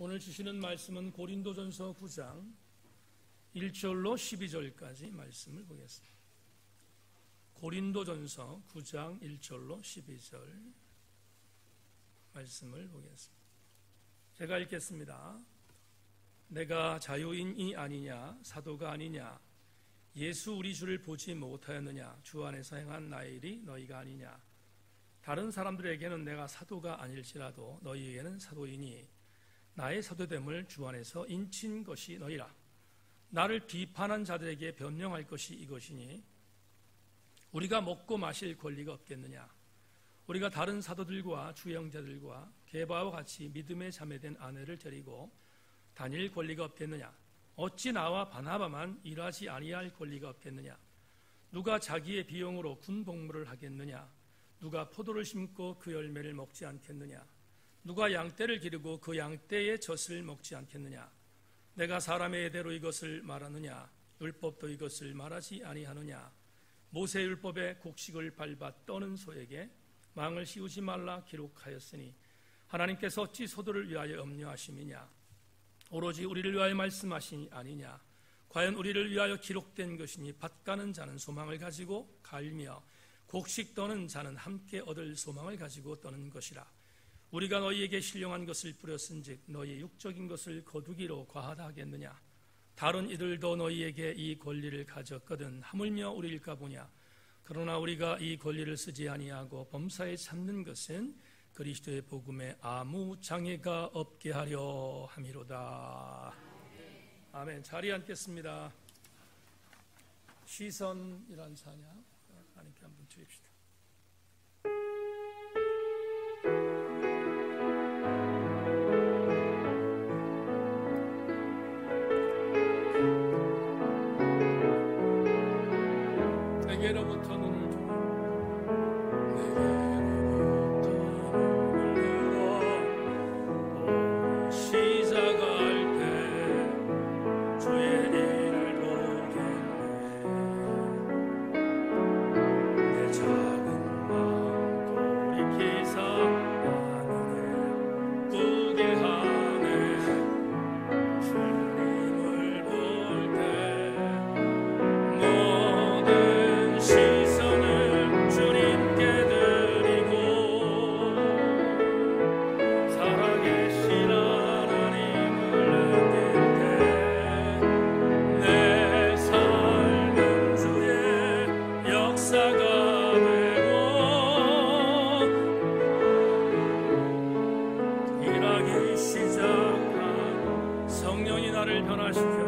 오늘 주시는 말씀은 고린도전서 9장 1절로 12절까지 말씀을 보겠습니다. 고린도전서 9장 1절로 12절 말씀을 보겠습니다. 제가 읽겠습니다. 내가 자유인이 아니냐, 사도가 아니냐, 예수 우리 주를 보지 못하였느냐, 주 안에서 행한 나의 일이 너희가 아니냐. 다른 사람들에게는 내가 사도가 아닐지라도 너희에게는 사도이니 나의 사도됨을 주 안에서 인친 것이 너희라. 나를 비판한 자들에게 변명할 것이 이것이니 우리가 먹고 마실 권리가 없겠느냐. 우리가 다른 사도들과 주 형제들과 게바와 같이 믿음에 자매된 아내를 데리고 다닐 권리가 없겠느냐. 어찌 나와 바나바만 일하지 아니할 권리가 없겠느냐. 누가 자기의 비용으로 군복무를 하겠느냐. 누가 포도를 심고 그 열매를 먹지 않겠느냐. 누가 양떼를 기르고 그 양떼의 젖을 먹지 않겠느냐. 내가 사람의 예대로 이것을 말하느냐. 율법도 이것을 말하지 아니하느냐. 모세 율법의 곡식을 밟아 떠는 소에게 망을 씌우지 말라 기록하였으니 하나님께서 어찌 소도를 위하여 염려하심이냐. 오로지 우리를 위하여 말씀하시니 아니냐. 과연 우리를 위하여 기록된 것이니 밭 가는 자는 소망을 가지고 갈며 곡식 떠는 자는 함께 얻을 소망을 가지고 떠는 것이라. 우리가 너희에게 신령한 것을 뿌렸은즉 너희의 육적인 것을 거두기로 과하다 하겠느냐. 다른 이들도 너희에게 이 권리를 가졌거든 하물며 우리일까 보냐. 그러나 우리가 이 권리를 쓰지 아니하고 범사에 참는 것은 그리스도의 복음에 아무 장애가 없게 하려 함이로다. 아멘. 자리에 앉겠습니다. 시선이란 찬양 하나님께 한번 드립시다. 내게로부터 눈을 들어 시작할 때 주의 일을 보겠네. 내 작은 마음 돌이키사 하늘에 꾸게 하네. 주님을 볼 때 모든 시선을 주님께 드리고 살아계신 하나님을 느낄 때 내 삶은 주의 역사가 되고 일하기 시작한 성령이 나를 변화시켜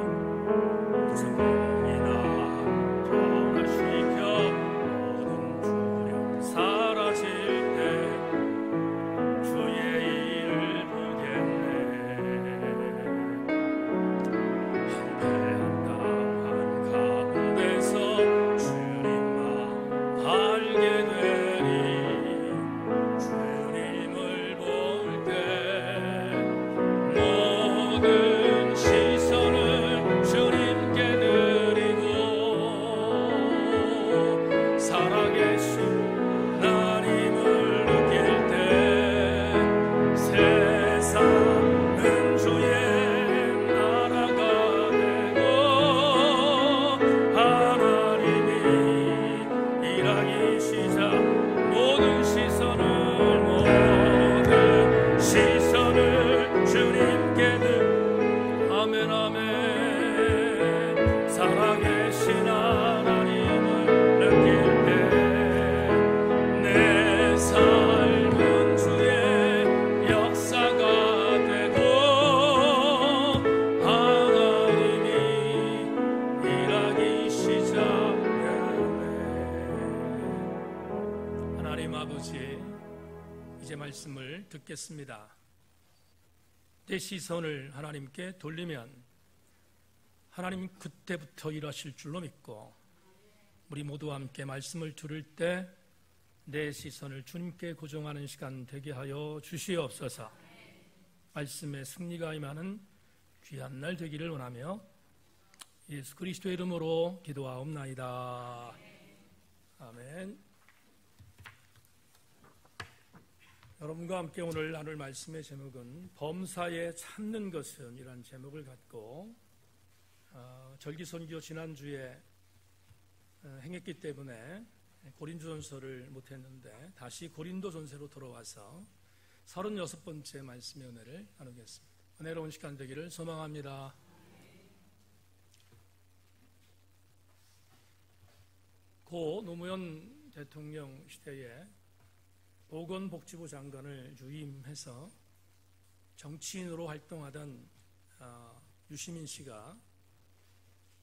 말씀을 듣겠습니다. 내 시선을 하나님께 돌리면 하나님 그때부터 일하실 줄로 믿고 우리 모두와 함께 말씀을 들을 때 내 시선을 주님께 고정하는 시간 되게 하여 주시옵소서. 말씀의 승리가 임하는 귀한 날 되기를 원하며 예수 그리스도의 이름으로 기도하옵나이다. 아멘. 여러분과 함께 오늘 나눌 말씀의 제목은 범사에 참는 것은 이라는 제목을 갖고 절기선교 지난주에 행했기 때문에 고린도전서를 못했는데 다시 고린도전서로 돌아와서 36번째 말씀의 은혜를 나누겠습니다. 은혜로운 시간 되기를 소망합니다. 고 노무현 대통령 시대에 보건복지부 장관을 유임해서 정치인으로 활동하던 유시민 씨가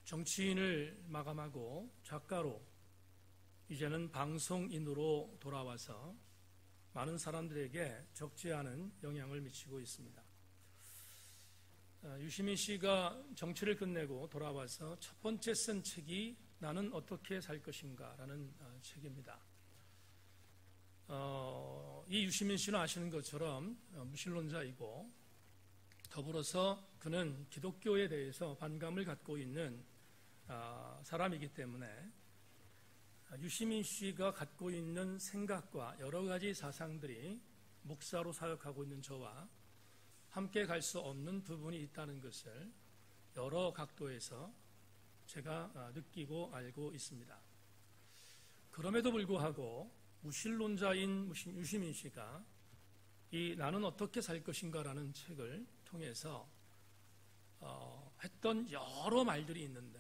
정치인을 마감하고 작가로 이제는 방송인으로 돌아와서 많은 사람들에게 적지 않은 영향을 미치고 있습니다. 유시민 씨가 정치를 끝내고 돌아와서 첫 번째 쓴 책이 나는 어떻게 살 것인가 라는 책입니다. 이 유시민 씨는 아시는 것처럼 무신론자이고 더불어서 그는 기독교에 대해서 반감을 갖고 있는 사람이기 때문에 유시민 씨가 갖고 있는 생각과 여러 가지 사상들이 목사로 사역하고 있는 저와 함께 갈 수 없는 부분이 있다는 것을 여러 각도에서 제가 느끼고 알고 있습니다. 그럼에도 불구하고 무신론자인 유시민 씨가 이 나는 어떻게 살 것인가라는 책을 통해서 했던 여러 말들이 있는데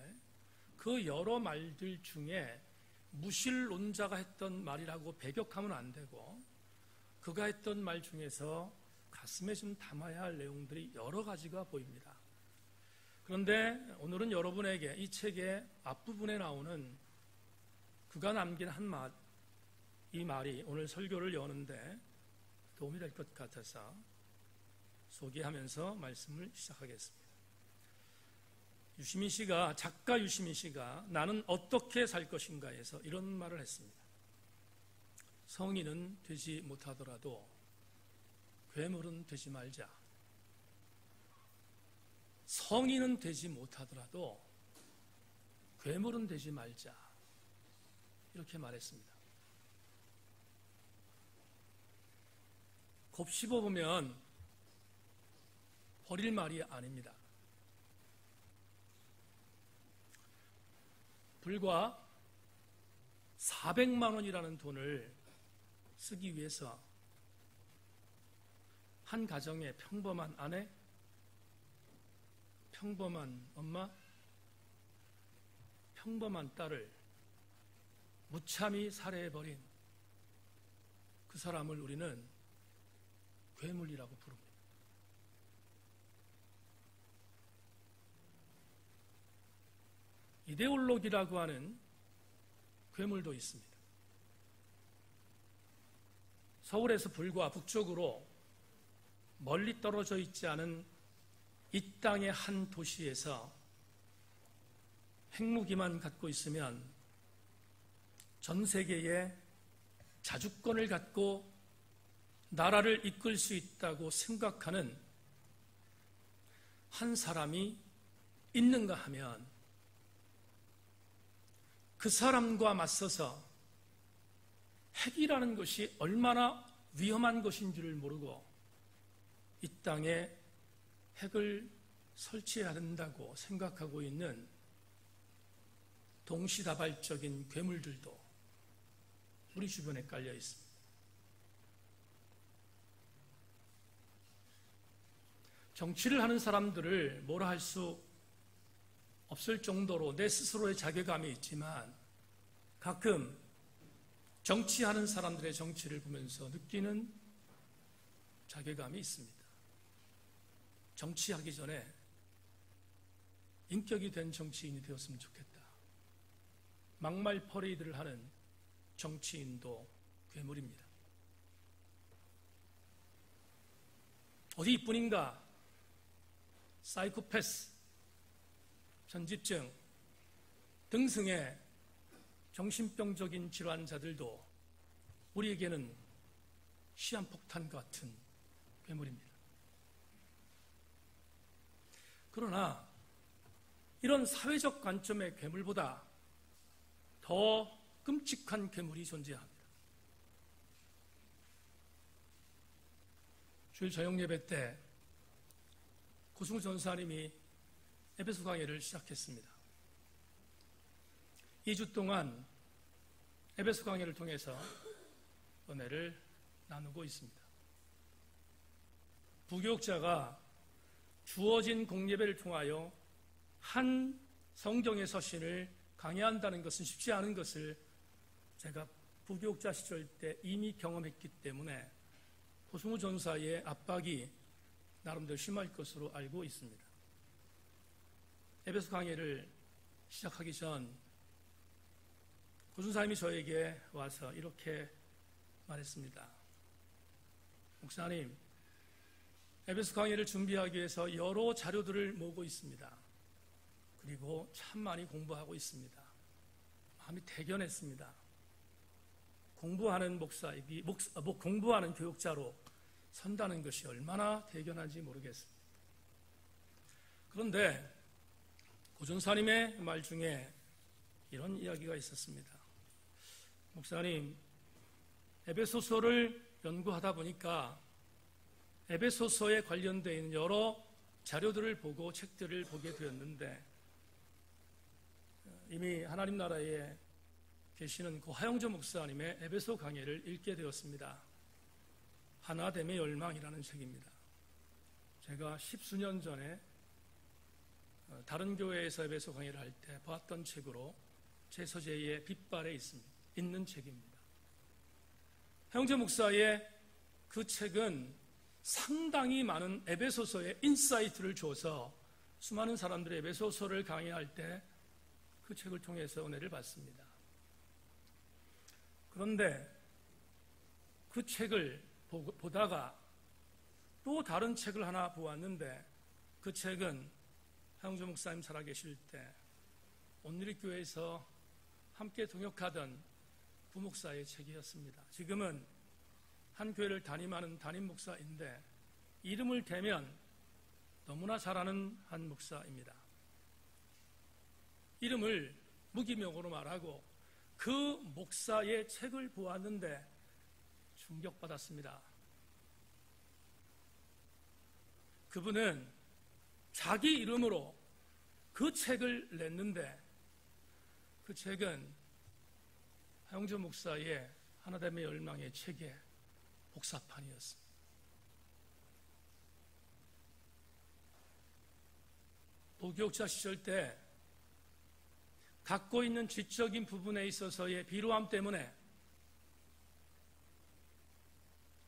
그 여러 말들 중에 무신론자가 했던 말이라고 배격하면 안 되고 그가 했던 말 중에서 가슴에 좀 담아야 할 내용들이 여러 가지가 보입니다. 그런데 오늘은 여러분에게 이 책의 앞부분에 나오는 그가 남긴 한 말, 이 말이 오늘 설교를 여는데 도움이 될 것 같아서 소개하면서 말씀을 시작하겠습니다. 작가 유시민 씨가 나는 어떻게 살 것인가에서 이런 말을 했습니다. 성인은 되지 못하더라도 괴물은 되지 말자. 성인은 되지 못하더라도 괴물은 되지 말자. 이렇게 말했습니다. 곱씹어보면 버릴 말이 아닙니다. 불과 400만 원이라는 돈을 쓰기 위해서 한 가정의 평범한 아내, 평범한 엄마, 평범한 딸을 무참히 살해해버린 그 사람을 우리는 괴물이라고 부릅니다. 이데올로기라고 하는 괴물도 있습니다. 서울에서 불과 북쪽으로 멀리 떨어져 있지 않은 이 땅의 한 도시에서 핵무기만 갖고 있으면 전 세계에 자주권을 갖고 나라를 이끌 수 있다고 생각하는 한 사람이 있는가 하면 그 사람과 맞서서 핵이라는 것이 얼마나 위험한 것인지를 모르고 이 땅에 핵을 설치해야 된다고 생각하고 있는 동시다발적인 괴물들도 우리 주변에 깔려 있습니다. 정치를 하는 사람들을 뭐라 할 수 없을 정도로 내 스스로의 자괴감이 있지만 가끔 정치하는 사람들의 정치를 보면서 느끼는 자괴감이 있습니다. 정치하기 전에 인격이 된 정치인이 되었으면 좋겠다. 막말 퍼레이드를 하는 정치인도 괴물입니다. 어디 이뿐인가? 사이코패스, 전집증 등등의 정신병적인 질환자들도 우리에게는 시한폭탄 같은 괴물입니다. 그러나 이런 사회적 관점의 괴물보다 더 끔찍한 괴물이 존재합니다. 주일 저녁 예배 때 고승우 전사님이 에베소 강해를 시작했습니다. 2주 동안 에베소 강해를 통해서 은혜를 나누고 있습니다. 부교육자가 주어진 공예배를 통하여 한 성경의 서신을 강해한다는 것은 쉽지 않은 것을 제가 부교육자 시절 때 이미 경험했기 때문에 고승우 전사의 압박이 나름대로 심할 것으로 알고 있습니다. 에베소 강해를 시작하기 전 고준사님이 저에게 와서 이렇게 말했습니다. 목사님, 에베소 강해를 준비하기 위해서 여러 자료들을 모으고 있습니다. 그리고 참 많이 공부하고 있습니다. 마음이 대견했습니다. 공부하는 공부하는 교육자로 선다는 것이 얼마나 대견한지 모르겠습니다. 그런데 고전사님의 말 중에 이런 이야기가 있었습니다. 목사님, 에베소서를 연구하다 보니까 에베소서에 관련되어 있는 여러 자료들을 보고 책들을 보게 되었는데 이미 하나님 나라에 계시는 고 하영조 목사님의 에베소 강해를 읽게 되었습니다. 하나됨의 열망이라는 책입니다. 제가 10수년 전에 다른 교회에서 에베소 강해를 할 때 봤던 책으로 제 서재의 빗발에 있는 책입니다. 하영조 목사의 그 책은 상당히 많은 에베소서의 인사이트를 줘서 수많은 사람들이 에베소서를 강의할 때 그 책을 통해서 은혜를 받습니다. 그런데 그 책을 보다가 또 다른 책을 하나 보았는데 그 책은 하영조 목사님 살아계실 때 온누리교회에서 함께 동역하던 부목사의 책이었습니다. 지금은 한 교회를 담임하는 담임 목사인데 이름을 대면 너무나 잘 아는 한 목사입니다. 이름을 무기명으로 말하고 그 목사의 책을 보았는데 충격받았습니다. 그분은 자기 이름으로 그 책을 냈는데 그 책은 하영조 목사의 하나됨의 열망의 책의 복사판이었습니다. 부교육자 시절 때 갖고 있는 지적인 부분에 있어서의 비루함 때문에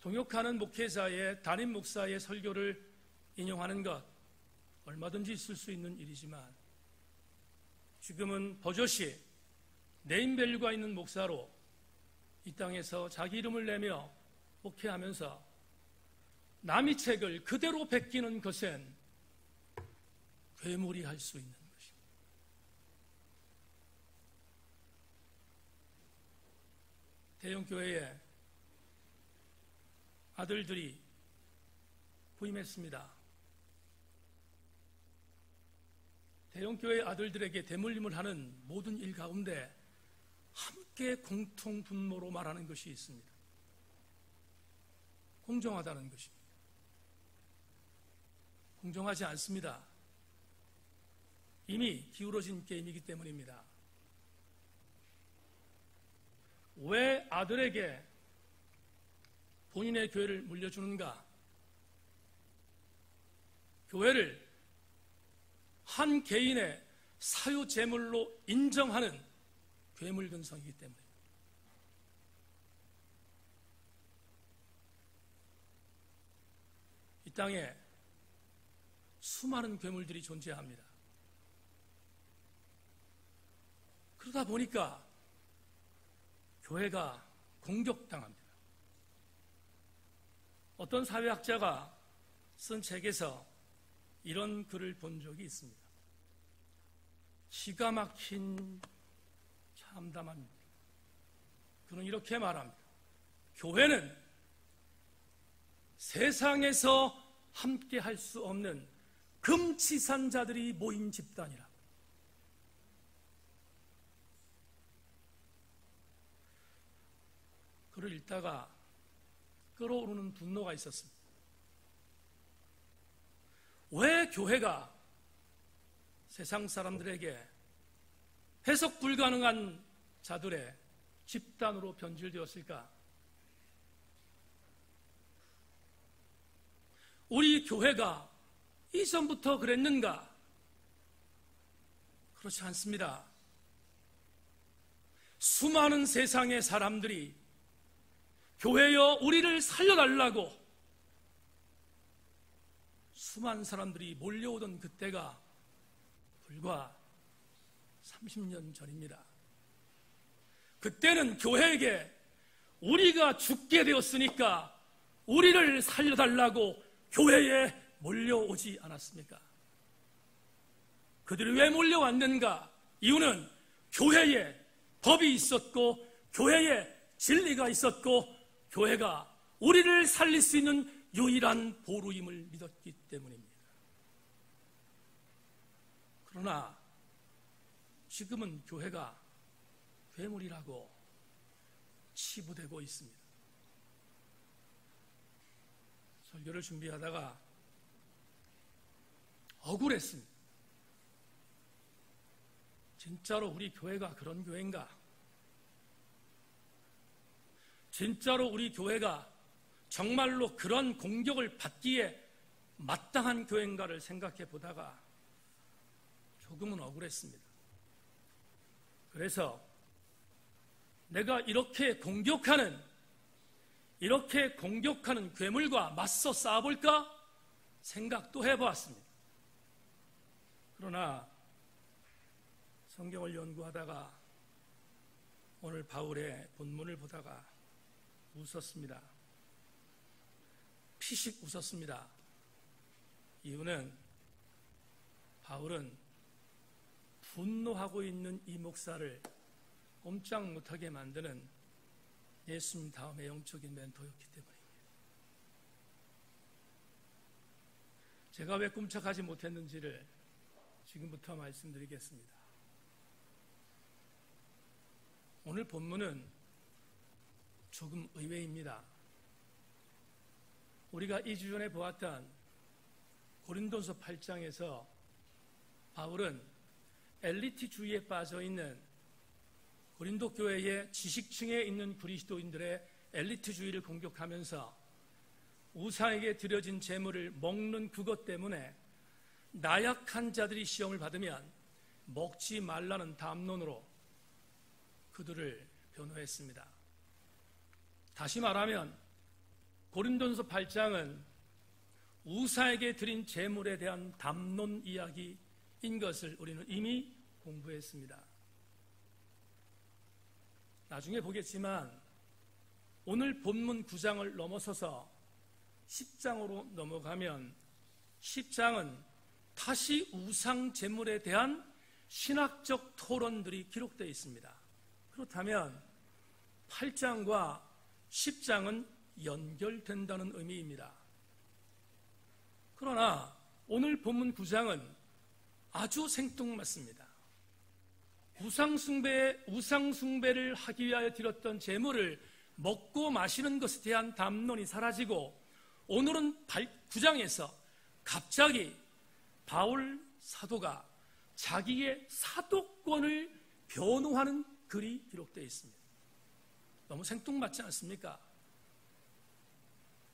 동역하는 목회자의 담임 목사의 설교를 인용하는 것 얼마든지 있을 수 있는 일이지만 지금은 버젓이 네임밸류가 있는 목사로 이 땅에서 자기 이름을 내며 목회하면서 남의 책을 그대로 베끼는 것은 괴물이 할 수 있는 것입니다. 대형교회에 아들들이 부임했습니다. 대형교회 아들들에게 대물림을 하는 모든 일 가운데 함께 공통 분모로 말하는 것이 있습니다. 공정하다는 것입니다. 공정하지 않습니다. 이미 기울어진 게임이기 때문입니다. 왜 아들에게 본인의 교회를 물려주는가? 교회를 한 개인의 사유재물로 인정하는 괴물 근성이기 때문입니다. 이 땅에 수많은 괴물들이 존재합니다. 그러다 보니까 교회가 공격당합니다. 어떤 사회학자가 쓴 책에서 이런 글을 본 적이 있습니다. 기가 막힌 참담합니다. 그는 이렇게 말합니다. 교회는 세상에서 함께 할 수 없는 금치산자들이 모인 집단이라. 글을 읽다가 끓어오르는 분노가 있었습니다. 왜 교회가 세상 사람들에게 해석 불가능한 자들의 집단으로 변질되었을까? 우리 교회가 이전부터 그랬는가? 그렇지 않습니다. 수많은 세상의 사람들이 교회여 우리를 살려달라고 수많은 사람들이 몰려오던 그때가 불과 30년 전입니다. 그때는 교회에게 우리가 죽게 되었으니까 우리를 살려달라고 교회에 몰려오지 않았습니까? 그들이 왜 몰려왔는가? 이유는 교회에 법이 있었고 교회에 진리가 있었고 교회가 우리를 살릴 수 있는 유일한 보루임을 믿었기 때문입니다. 그러나 지금은 교회가 괴물이라고 치부되고 있습니다. 설교를 준비하다가 억울했습니다. 진짜로 우리 교회가 그런 교회인가? 진짜로 우리 교회가 정말로 그런 공격을 받기에 마땅한 교회인가를 생각해 보다가 조금은 억울했습니다. 그래서 내가 이렇게 공격하는 괴물과 맞서 싸워볼까? 생각도 해보았습니다. 그러나 성경을 연구하다가 오늘 바울의 본문을 보다가 웃었습니다. 피식 웃었습니다. 이유는 바울은 분노하고 있는 이 목사를 꼼짝 못하게 만드는 예수님 다음의 영적인 멘토였기 때문입니다. 제가 왜 꼼짝하지 못했는지를 지금부터 말씀드리겠습니다. 오늘 본문은 조금 의외입니다. 우리가 2주 전에 보았던 고린도서 8장에서 바울은 엘리트주의에 빠져있는 고린도 교회의 지식층에 있는 그리스도인들의 엘리트주의를 공격하면서 우상에게 드려진 제물을 먹는 그것 때문에 나약한 자들이 시험을 받으면 먹지 말라는 담론으로 그들을 변호했습니다. 다시 말하면 고린도서 8장은 우상에게 드린 제물에 대한 담론 이야기인 것을 우리는 이미 공부했습니다. 나중에 보겠지만 오늘 본문 9장을 넘어서서 10장으로 넘어가면 10장은 다시 우상 제물에 대한 신학적 토론들이 기록되어 있습니다. 그렇다면 8장과 10장은 연결된다는 의미입니다. 그러나 오늘 본문 9장은 아주 생뚱맞습니다. 우상숭배를 하기 위하여 드렸던 제물을 먹고 마시는 것에 대한 담론이 사라지고 오늘은 9장에서 갑자기 바울 사도가 자기의 사도권을 변호하는 글이 기록되어 있습니다. 너무 생뚱맞지 않습니까?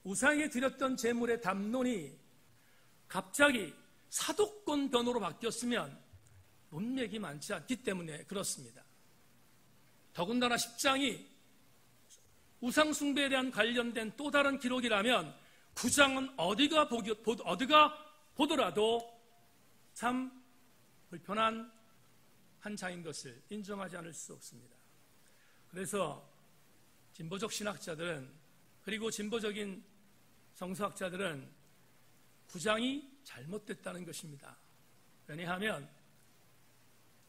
우상에게 드렸던 제물의 담론이 갑자기 사도권 변호로 바뀌었으면 문맥이 많지 않기 때문에 그렇습니다. 더군다나 10장이 우상숭배에 대한 관련된 또 다른 기록이라면 9장은 어디가 보더라도 참 불편한 한 장인 것을 인정하지 않을 수 없습니다. 그래서 진보적 신학자들은 그리고 진보적인 성서학자들은 9장이 잘못됐다는 것입니다. 왜냐하면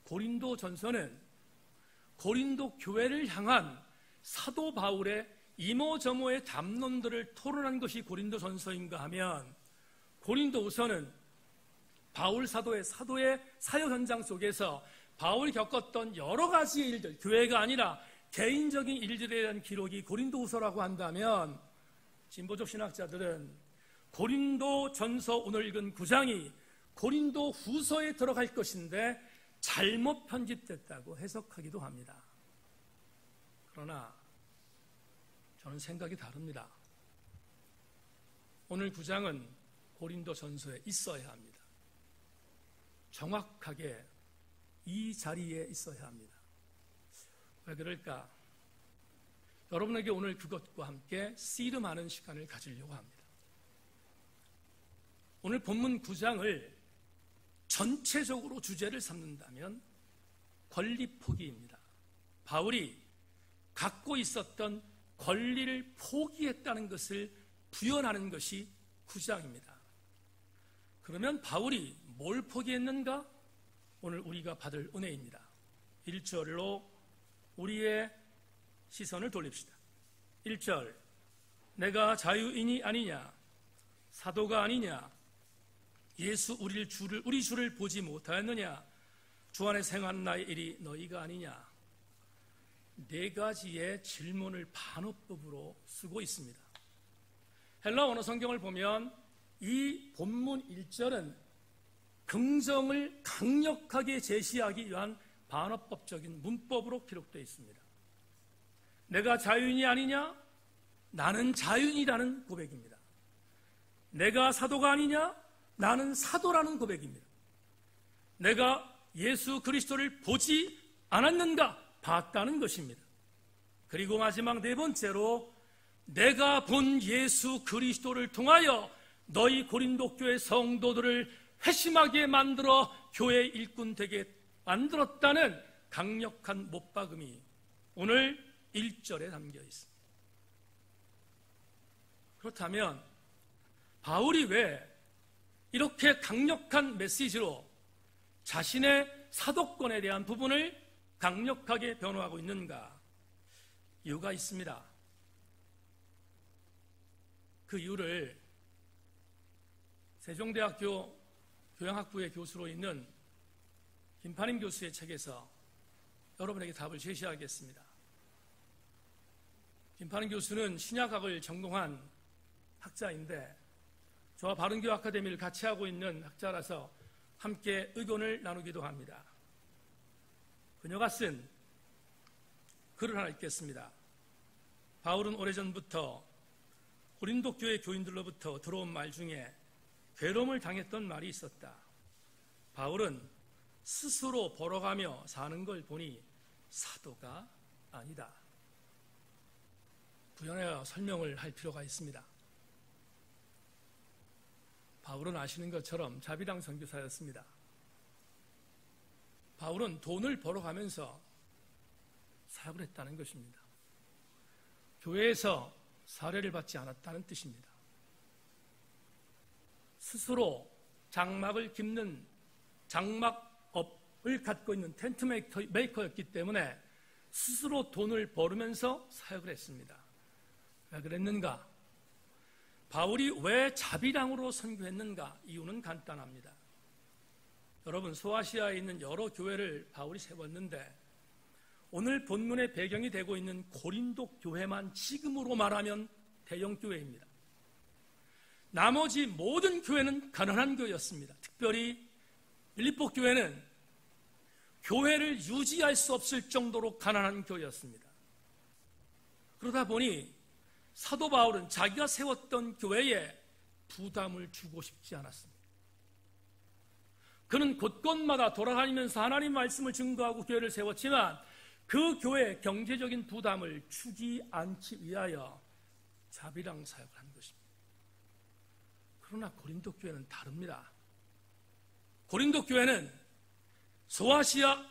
고린도 전서는 고린도 교회를 향한 사도 바울의 이모저모의 담론들을 토론한 것이 고린도 전서인가 하면 고린도 우서는 바울 사도의 사역 현장 속에서 바울이 겪었던 여러 가지의 일들, 교회가 아니라 개인적인 일들에 대한 기록이 고린도 우서라고 한다면 진보적 신학자들은 고린도 전서 오늘 읽은 9장이 고린도 후서에 들어갈 것인데 잘못 편집됐다고 해석하기도 합니다. 그러나 저는 생각이 다릅니다. 오늘 9장은 고린도 전서에 있어야 합니다. 정확하게 이 자리에 있어야 합니다. 왜 그럴까? 여러분에게 오늘 그것과 함께 씨름하는 시간을 가지려고 합니다. 오늘 본문 9장을 전체적으로 주제를 삼는다면 권리 포기입니다. 바울이 갖고 있었던 권리를 포기했다는 것을 부연하는 것이 9장입니다. 그러면 바울이 뭘 포기했는가? 오늘 우리가 받을 은혜입니다. 1절로 우리의 시선을 돌립시다. 1절, 내가 자유인이 아니냐, 사도가 아니냐, 예수 우리 주를 보지 못하였느냐, 주 안에서 행한 나의 일이 너희가 아니냐. 네 가지의 질문을 반어법으로 쓰고 있습니다. 헬라 원어 성경을 보면 이 본문 1절은 긍정을 강력하게 제시하기 위한 반어법적인 문법으로 기록되어 있습니다. 내가 자유인이 아니냐? 나는 자유인이라는 고백입니다. 내가 사도가 아니냐? 나는 사도라는 고백입니다. 내가 예수 그리스도를 보지 않았는가? 봤다는 것입니다. 그리고 마지막 네 번째로 내가 본 예수 그리스도를 통하여 너희 고린도 교회 성도들을 회심하게 만들어 교회 일꾼 되게 만들었다는 강력한 못박음이 오늘 1절에 담겨 있습니다. 그렇다면 바울이 왜 이렇게 강력한 메시지로 자신의 사도권에 대한 부분을 강력하게 변호하고 있는가? 이유가 있습니다. 그 이유를 세종대학교 교양학부의 교수로 있는 김판임 교수의 책에서 여러분에게 답을 제시하겠습니다. 김판임 교수는 신약학을 전공한 학자인데 저와 바른교회 아카데미를 같이 하고 있는 학자라서 함께 의견을 나누기도 합니다. 그녀가 쓴 글을 하나 읽겠습니다. 바울은 오래전부터 고린도 교회 교인들로부터 들어온 말 중에 괴로움을 당했던 말이 있었다. 바울은 스스로 벌어가며 사는 걸 보니 사도가 아니다. 부연하여 설명을 할 필요가 있습니다. 바울은 아시는 것처럼 자비당 선교사였습니다. 바울은 돈을 벌어가면서 사역을 했다는 것입니다. 교회에서 사례를 받지 않았다는 뜻입니다. 스스로 장막을 깁는 장막업을 갖고 있는 텐트 메이커였기 때문에 스스로 돈을 벌으면서 사역을 했습니다. 왜 그랬는가? 바울이 왜 자비랑으로 선교했는가? 이유는 간단합니다. 여러분, 소아시아에 있는 여러 교회를 바울이 세웠는데 오늘 본문의 배경이 되고 있는 고린도 교회만 지금으로 말하면 대형 교회입니다. 나머지 모든 교회는 가난한 교회였습니다. 특별히 빌립보 교회는 교회를 유지할 수 없을 정도로 가난한 교회였습니다. 그러다 보니 사도 바울은 자기가 세웠던 교회에 부담을 주고 싶지 않았습니다. 그는 곳곳마다 돌아다니면서 하나님 말씀을 증거하고 교회를 세웠지만 그 교회의 경제적인 부담을 주지 않기 위하여 자비랑 사역을 한 것입니다. 그러나 고린도 교회는 다릅니다. 고린도 교회는 소아시아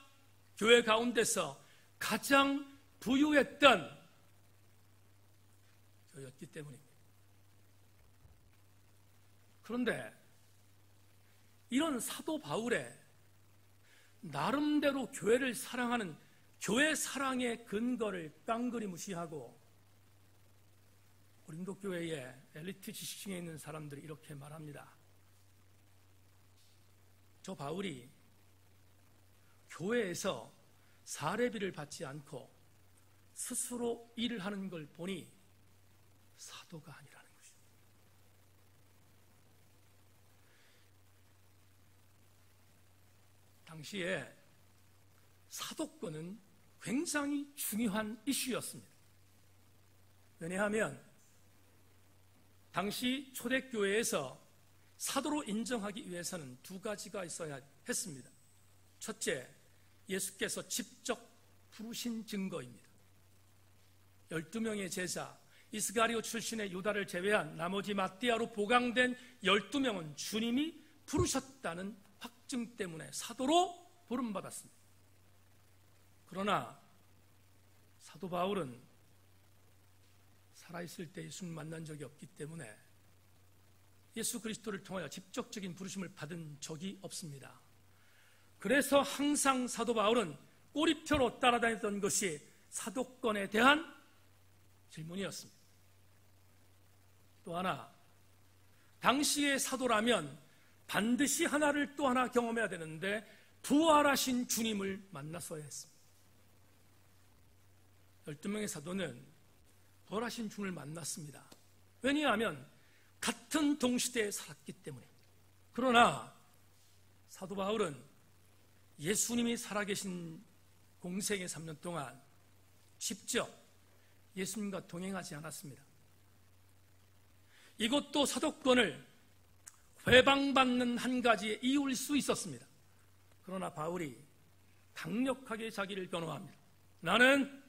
교회 가운데서 가장 부유했던 교회였기 때문입니다. 그런데 이런 사도 바울의 나름대로 교회를 사랑하는 교회 사랑의 근거를 깡그리 무시하고 고린도 교회의 엘리트 지식층에 있는 사람들이 이렇게 말합니다. 저 바울이 교회에서 사례비를 받지 않고 스스로 일을 하는 걸 보니 사도가 아니라는 것입니다. 당시에 사도권은 굉장히 중요한 이슈였습니다. 왜냐하면 당시 초대교회에서 사도로 인정하기 위해서는 두 가지가 있어야 했습니다. 첫째, 예수께서 직접 부르신 증거입니다. 12명의 제자, 이스가리오 출신의 유다를 제외한 나머지 마띠아로 보강된 12명은 주님이 부르셨다는 확증 때문에 사도로 부름받았습니다. 그러나 사도 바울은 살아있을 때 예수를 만난 적이 없기 때문에 예수 그리스도를 통하여 직접적인 부르심을 받은 적이 없습니다. 그래서 항상 사도 바울은 꼬리표로 따라다녔던 것이 사도권에 대한 질문이었습니다. 또 하나, 당시의 사도라면 반드시 하나를 또 하나 경험해야 되는데 부활하신 주님을 만났어야 했습니다. 12명의 사도는 부활하신 주님을 만났습니다. 왜냐하면 같은 동시대에 살았기 때문입니다. 그러나 사도 바울은 예수님이 살아계신 공생의 3년 동안 직접 예수님과 동행하지 않았습니다. 이것도 사도권을 회방받는 한 가지의 이유일 수 있었습니다. 그러나 바울이 강력하게 자기를 변호합니다. 나는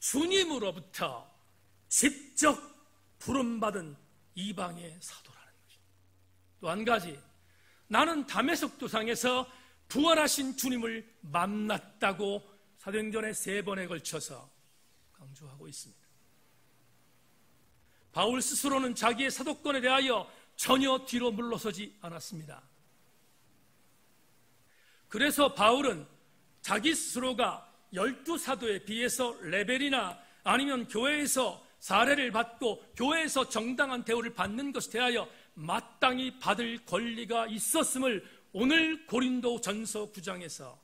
주님으로부터 직접 부름받은 이방의 사도라는 것입니다. 또 한 가지, 나는 다메섹 도상에서 부활하신 주님을 만났다고 사도행전의 3번에 걸쳐서 강조하고 있습니다. 바울 스스로는 자기의 사도권에 대하여 전혀 뒤로 물러서지 않았습니다. 그래서 바울은 자기 스스로가 12사도에 비해서 레벨이나 아니면 교회에서 사례를 받고 교회에서 정당한 대우를 받는 것에 대하여 마땅히 받을 권리가 있었음을 오늘 고린도 전서 9장에서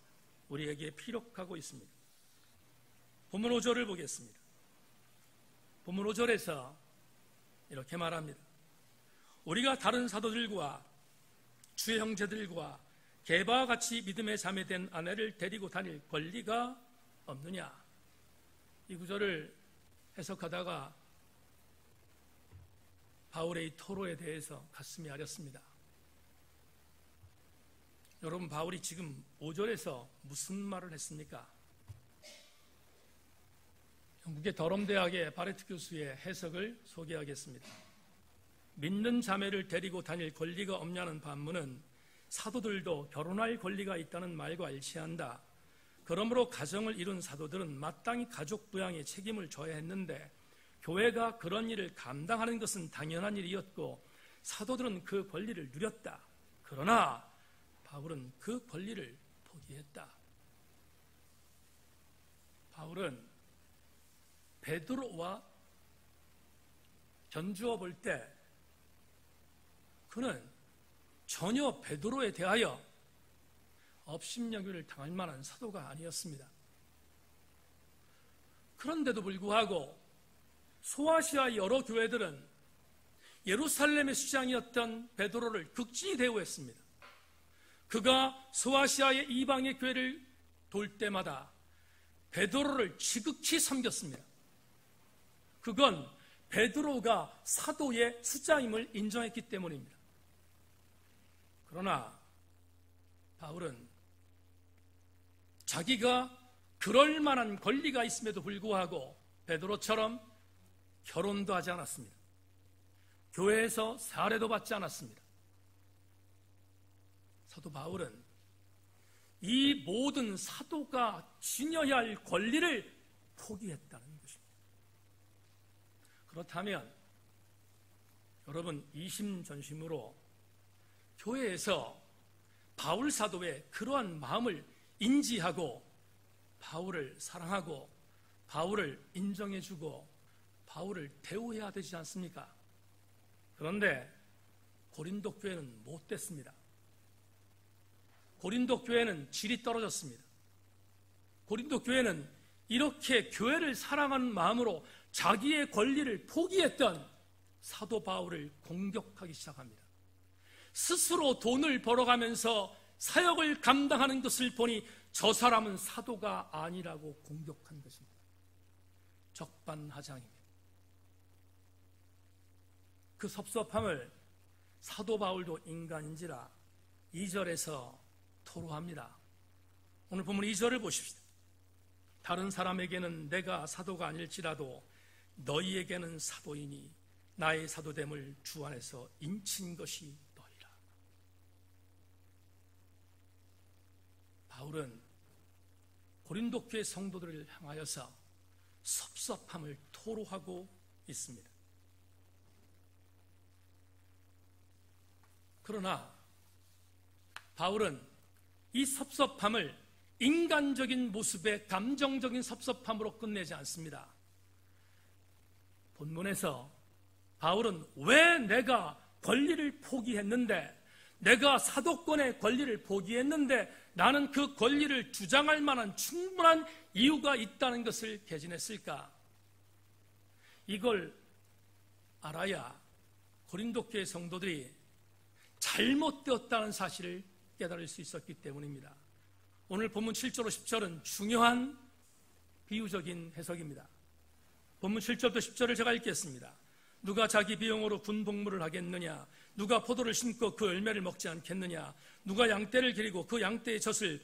우리에게 피력하고 있습니다. 본문 5절을 보겠습니다. 본문 5절에서 이렇게 말합니다. 우리가 다른 사도들과 주의 형제들과 게바와 같이 믿음에 자매된 아내를 데리고 다닐 권리가 없느냐? 이 구절을 해석하다가 바울의 이 토로에 대해서 가슴이 아렸습니다. 여러분, 바울이 지금 5절에서 무슨 말을 했습니까? 영국의 더럼대학의 바레트 교수의 해석을 소개하겠습니다. 믿는 자매를 데리고 다닐 권리가 없냐는 반문은 사도들도 결혼할 권리가 있다는 말과 일치한다. 그러므로 가정을 이룬 사도들은 마땅히 가족 부양에 책임을 져야 했는데 교회가 그런 일을 감당하는 것은 당연한 일이었고 사도들은 그 권리를 누렸다. 그러나 바울은 그 권리를 포기했다. 바울은 베드로와 견주어 볼 때 그는 전혀 베드로에 대하여 업신여기를 당할 만한 사도가 아니었습니다. 그런데도 불구하고 소아시아 여러 교회들은 예루살렘의 수장이었던 베드로를 극진히 대우했습니다. 그가 소아시아의 이방의 교회를 돌 때마다 베드로를 지극히 섬겼습니다. 그건 베드로가 사도의 수장임을 인정했기 때문입니다. 그러나 바울은 자기가 그럴 만한 권리가 있음에도 불구하고 베드로처럼 결혼도 하지 않았습니다. 교회에서 사례도 받지 않았습니다. 사도 바울은 이 모든 사도가 지녀야 할 권리를 포기했다는 것입니다. 그렇다면 여러분, 이심전심으로 교회에서 바울 사도의 그러한 마음을 인지하고 바울을 사랑하고 바울을 인정해주고 바울을 대우해야 되지 않습니까? 그런데 고린도 교회는 못됐습니다. 고린도 교회는 질이 떨어졌습니다. 고린도 교회는 이렇게 교회를 사랑하는 마음으로 자기의 권리를 포기했던 사도 바울을 공격하기 시작합니다. 스스로 돈을 벌어가면서 사역을 감당하는 것을 보니 저 사람은 사도가 아니라고 공격한 것입니다. 적반하장입니다. 그 섭섭함을 사도 바울도 인간인지라 2절에서 토로합니다. 오늘 본문 2절을 보십시다. 다른 사람에게는 내가 사도가 아닐지라도 너희에게는 사도이니 나의 사도됨을 주 안에서 인친 것이 너희라. 바울은 고린도 교회 성도들을 향하여서 섭섭함을 토로하고 있습니다. 그러나 바울은 이 섭섭함을 인간적인 모습의 감정적인 섭섭함으로 끝내지 않습니다. 본문에서 바울은 왜 내가 권리를 포기했는데, 내가 사도권의 권리를 포기했는데 나는 그 권리를 주장할 만한 충분한 이유가 있다는 것을 개진했을까? 이걸 알아야 고린도 교회 성도들이 잘못되었다는 사실을 깨달을 수 있었기 때문입니다. 오늘 본문 7절 10절은 중요한 비유적인 해석입니다. 본문 7절부터 10절을 제가 읽겠습니다. 누가 자기 비용으로 군복무를 하겠느냐? 누가 포도를 심고 그 열매를 먹지 않겠느냐? 누가 양떼를 기르고 그 양떼의 젖을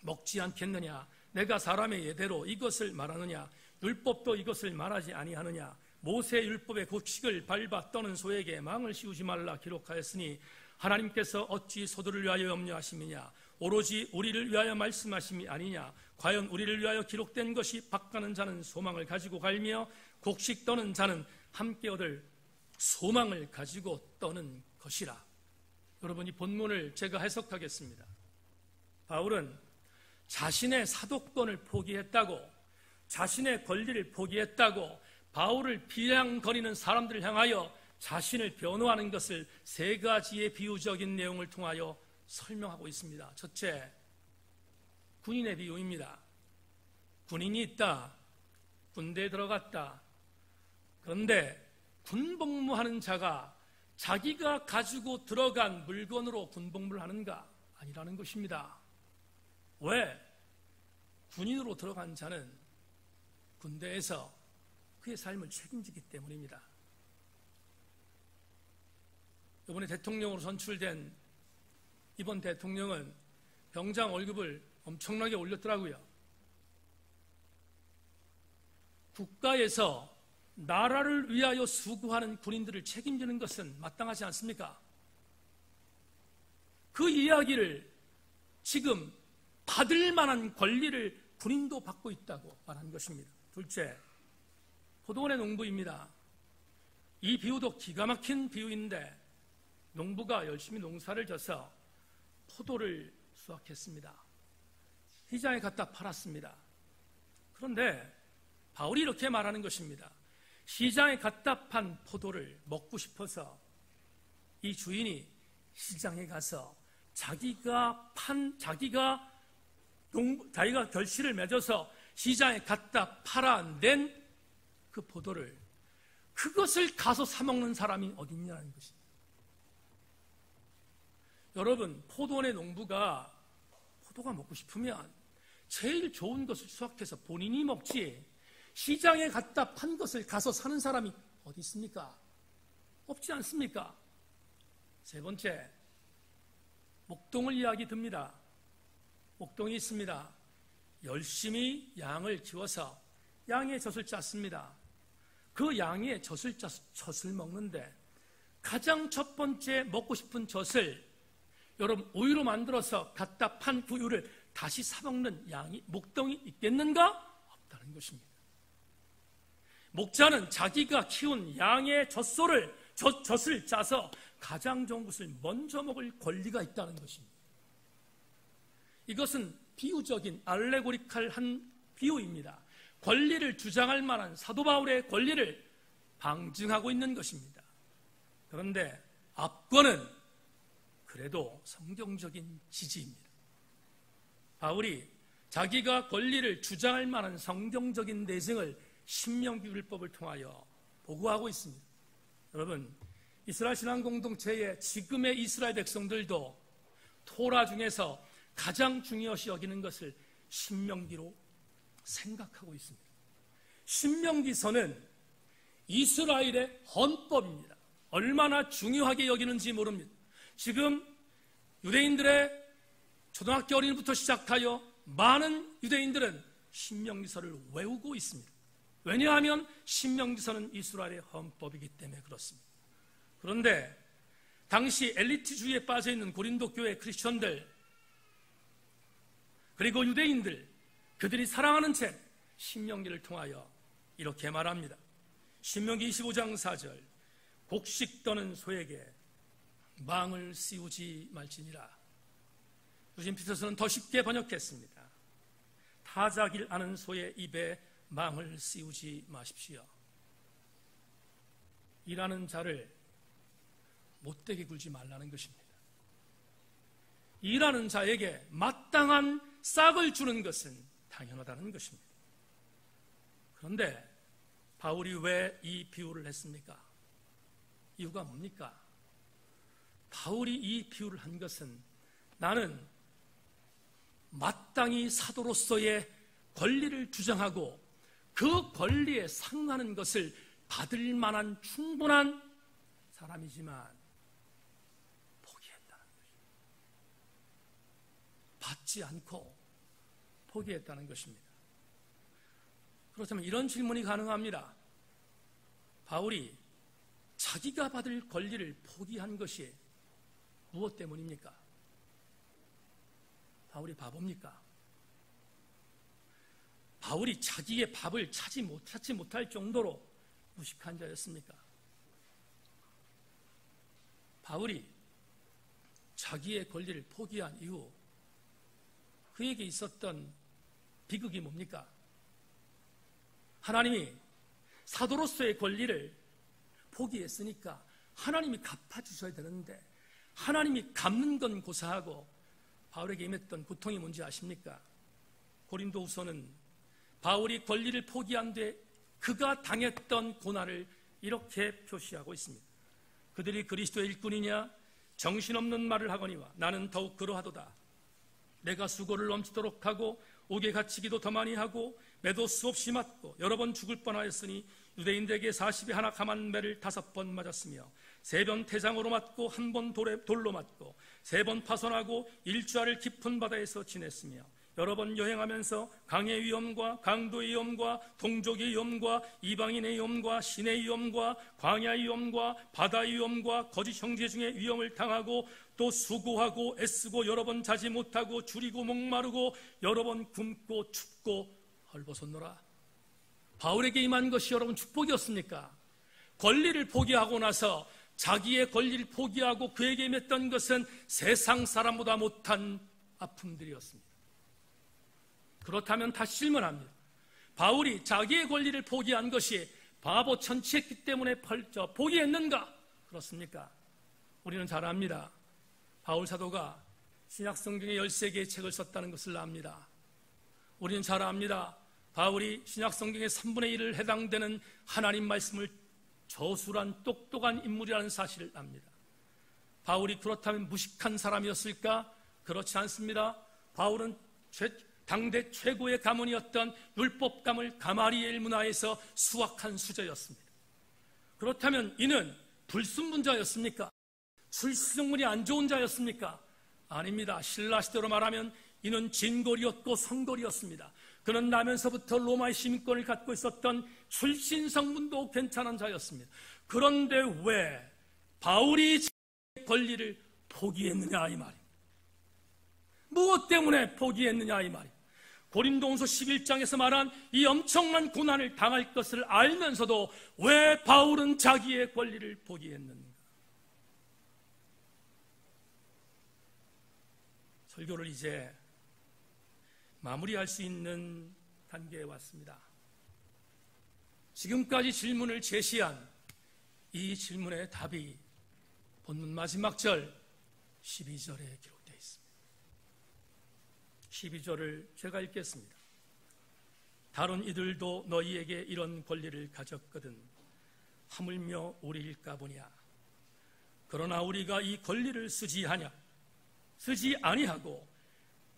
먹지 않겠느냐? 내가 사람의 예대로 이것을 말하느냐? 율법도 이것을 말하지 아니하느냐? 모세 율법의 곡식을 밟아 떠는 소에게 망을 씌우지 말라 기록하였으니 하나님께서 어찌 소들을 위하여 염려하심이냐? 오로지 우리를 위하여 말씀하심이 아니냐? 과연 우리를 위하여 기록된 것이 밭가는 자는 소망을 가지고 갈며 곡식 떠는 자는 함께 얻을 소망을 가지고 떠는 것이라. 여러분, 이 본문을 제가 해석하겠습니다. 바울은 자신의 사도권을 포기했다고, 자신의 권리를 포기했다고 바울을 비난거리는 사람들을 향하여 자신을 변호하는 것을 세 가지의 비유적인 내용을 통하여 설명하고 있습니다. 첫째, 군인의 비유입니다. 군인이 있다. 군대에 들어갔다. 그런데 군복무하는 자가 자기가 가지고 들어간 물건으로 군복무를 하는가? 아니라는 것입니다. 왜? 군인으로 들어간 자는 군대에서 그의 삶을 책임지기 때문입니다. 이번에 대통령으로 선출된 이번 대통령은 병장 월급을 엄청나게 올렸더라고요. 국가에서 나라를 위하여 수고하는 군인들을 책임지는 것은 마땅하지 않습니까? 그 이야기를 지금 받을 만한 권리를 군인도 받고 있다고 말한 것입니다. 둘째, 포도원의 농부입니다. 이 비유도 기가 막힌 비유인데 농부가 열심히 농사를 져서 포도를 수확했습니다. 시장에 갖다 팔았습니다. 그런데 바울이 이렇게 말하는 것입니다. 시장에 갖다 판 포도를 먹고 싶어서 이 주인이 시장에 가서 자기가 결실을 맺어서 시장에 갖다 팔아낸 그 포도를, 그것을 가서 사먹는 사람이 어딨냐는 것입니다. 여러분, 포도원의 농부가 포도가 먹고 싶으면 제일 좋은 것을 수확해서 본인이 먹지, 시장에 갖다 판 것을 가서 사는 사람이 어디 있습니까? 없지 않습니까? 세 번째, 목동을 이야기 듭니다. 목동이 있습니다. 열심히 양을 키워서 양의 젖을 짰습니다. 그 양의 젖을 짜서 젖을 먹는데 가장 첫 번째 먹고 싶은 젖을 여러분 우유로 만들어서 갖다 판 우유를 다시 사먹는 양이 목동이 있겠는가? 없다는 것입니다. 목자는 자기가 키운 양의 젖을 짜서 가장 좋은 것을 먼저 먹을 권리가 있다는 것입니다. 이것은 비유적인 알레고리칼한 비유입니다. 권리를 주장할 만한 사도 바울의 권리를 방증하고 있는 것입니다. 그런데 앞권은 그래도 성경적인 지지입니다. 바울이 자기가 권리를 주장할 만한 성경적인 내용을 신명기 율법을 통하여 보고하고 있습니다. 여러분, 이스라엘 신앙 공동체의 지금의 이스라엘 백성들도 토라 중에서 가장 중요시 여기는 것을 신명기로 생각하고 있습니다. 신명기서는 이스라엘의 헌법입니다. 얼마나 중요하게 여기는지 모릅니다. 지금 유대인들의 초등학교 어린이부터 시작하여 많은 유대인들은 신명기서를 외우고 있습니다. 왜냐하면 신명기서는 이스라엘의 헌법이기 때문에 그렇습니다. 그런데 당시 엘리트주의에 빠져있는 고린도 교회 크리스천들 그리고 유대인들 그들이 사랑하는 책 신명기를 통하여 이렇게 말합니다. 신명기 25장 4절 곡식 떠는 소에게 망을 씌우지 말지니라. 유진 피터스는 더 쉽게 번역했습니다. 타자길 아는 소의 입에 망을 씌우지 마십시오. 일하는 자를 못되게 굴지 말라는 것입니다. 일하는 자에게 마땅한 싹을 주는 것은 당연하다는 것입니다. 그런데 바울이 왜 이 비유를 했습니까? 이유가 뭡니까? 바울이 이 비유를 한 것은 나는 마땅히 사도로서의 권리를 주장하고 그 권리에 상하는 것을 받을 만한 충분한 사람이지만 포기했다는 것입니다. 받지 않고 포기했다는 것입니다. 그렇다면 이런 질문이 가능합니다. 바울이 자기가 받을 권리를 포기한 것이 무엇 때문입니까? 바울이 바보입니까? 바울이 자기의 밥을 찾지 못할 정도로 무식한 자였습니까? 바울이 자기의 권리를 포기한 이후 그에게 있었던 비극이 뭡니까? 하나님이 사도로서의 권리를 포기했으니까 하나님이 갚아주셔야 되는데 하나님이 갚는 건 고사하고 바울에게 임했던 고통이 뭔지 아십니까? 고린도후서는 바울이 권리를 포기한 뒤에 그가 당했던 고난을 이렇게 표시하고 있습니다. 그들이 그리스도의 일꾼이냐? 정신없는 말을 하거니와 나는 더욱 그러하도다. 내가 수고를 넘치도록 하고 옥에 갇히기도 더 많이 하고 매도 수없이 맞고 여러 번 죽을 뻔하였으니 유대인들에게 40에 하나 감한 매를 5번 맞았으며 3번 태장으로 맞고 1번 돌로 맞고 3번 파손하고 일주일을 깊은 바다에서 지냈으며 여러 번 여행하면서 강의 위험과 강도의 위험과 동족의 위험과 이방인의 위험과 신의 위험과 광야의 위험과 바다의 위험과 거짓 형제 중에 위험을 당하고 또 수고하고 애쓰고 여러 번 자지 못하고 줄이고 목마르고 여러 번 굶고 춥고 헐벗었노라. 바울에게 임한 것이 여러분 축복이었습니까? 권리를 포기하고 나서 자기의 권리를 포기하고 그에게 임했던 것은 세상 사람보다 못한 아픔들이었습니다. 그렇다면 다시 질문합니다. 바울이 자기의 권리를 포기한 것이 바보 천치했기 때문에 포기했는가? 그렇습니까? 우리는 잘 압니다. 바울 사도가 신약성경에 13개의 책을 썼다는 것을 압니다. 우리는 잘 압니다. 바울이 신약성경의 3분의 1을 해당되는 하나님 말씀을 저술한 똑똑한 인물이라는 사실을 압니다. 바울이 그렇다면 무식한 사람이었을까? 그렇지 않습니다. 바울은 당대 최고의 가문이었던 율법가물 가마리엘 문화에서 수확한 수저였습니다. 그렇다면 이는 불순분자였습니까? 출신성문이 안 좋은 자였습니까? 아닙니다. 신라 시대로 말하면 이는 진골이었고 성골이었습니다. 그는 나면서부터 로마의 시민권을 갖고 있었던 출신 성분도 괜찮은 자였습니다. 그런데 왜 바울이 자기의 권리를 포기했느냐 이 말입니다. 무엇 때문에 포기했느냐 이 말입니다. 고린도후서 11장에서 말한 이 엄청난 고난을 당할 것을 알면서도 왜 바울은 자기의 권리를 포기했는가? 설교를 이제 마무리할 수 있는 단계에 왔습니다. 지금까지 질문을 제시한 이 질문의 답이 본문 마지막 절 12절에 기록되어 있습니다. 12절을 제가 읽겠습니다. 다른 이들도 너희에게 이런 권리를 가졌거든 하물며 우리일까 보냐. 그러나 우리가 이 권리를 쓰지 하냐. 쓰지 아니하고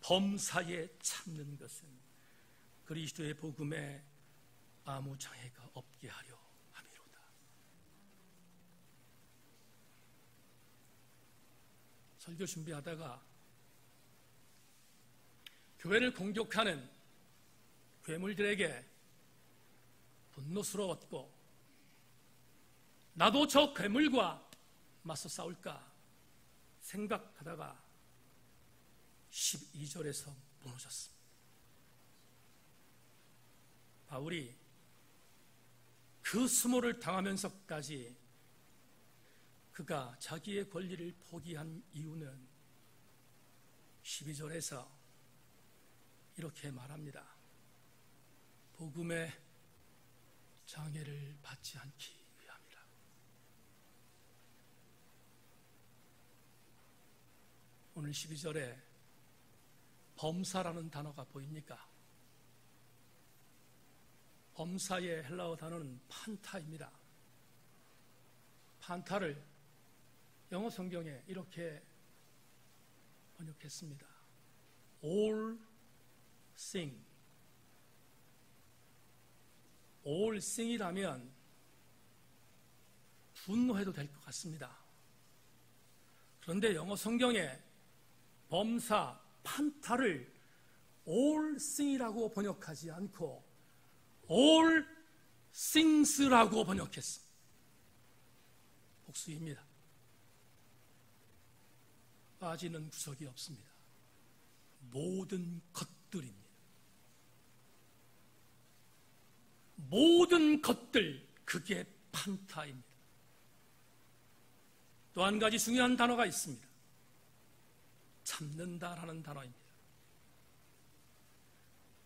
범사에 참는 것은 그리스도의 복음에 아무 장애가 없게 하려 함이로다. 설교 준비하다가 교회를 공격하는 괴물들에게 분노스러웠고, 나도 저 괴물과 맞서 싸울까 생각하다가 12절에서 무너졌습니다. 바울이 그 수모를 당하면서까지 그가 자기의 권리를 포기한 이유는 12절에서 이렇게 말합니다. 복음의 장애를 받지 않기 위함이라. 오늘 12절에 범사라는 단어가 보입니까? 범사의 헬라어 단어는 판타입니다. 판타를 영어 성경에 이렇게 번역했습니다. All sing. All sing이라면 분노해도 될 것 같습니다. 그런데 영어 성경에 범사, 판타를 All sing이라고 번역하지 않고 All things라고 번역했습니다. 복수입니다. 빠지는 구석이 없습니다. 모든 것들입니다. 모든 것들, 그게 판타입니다. 또 한 가지 중요한 단어가 있습니다. 참는다라는 단어입니다.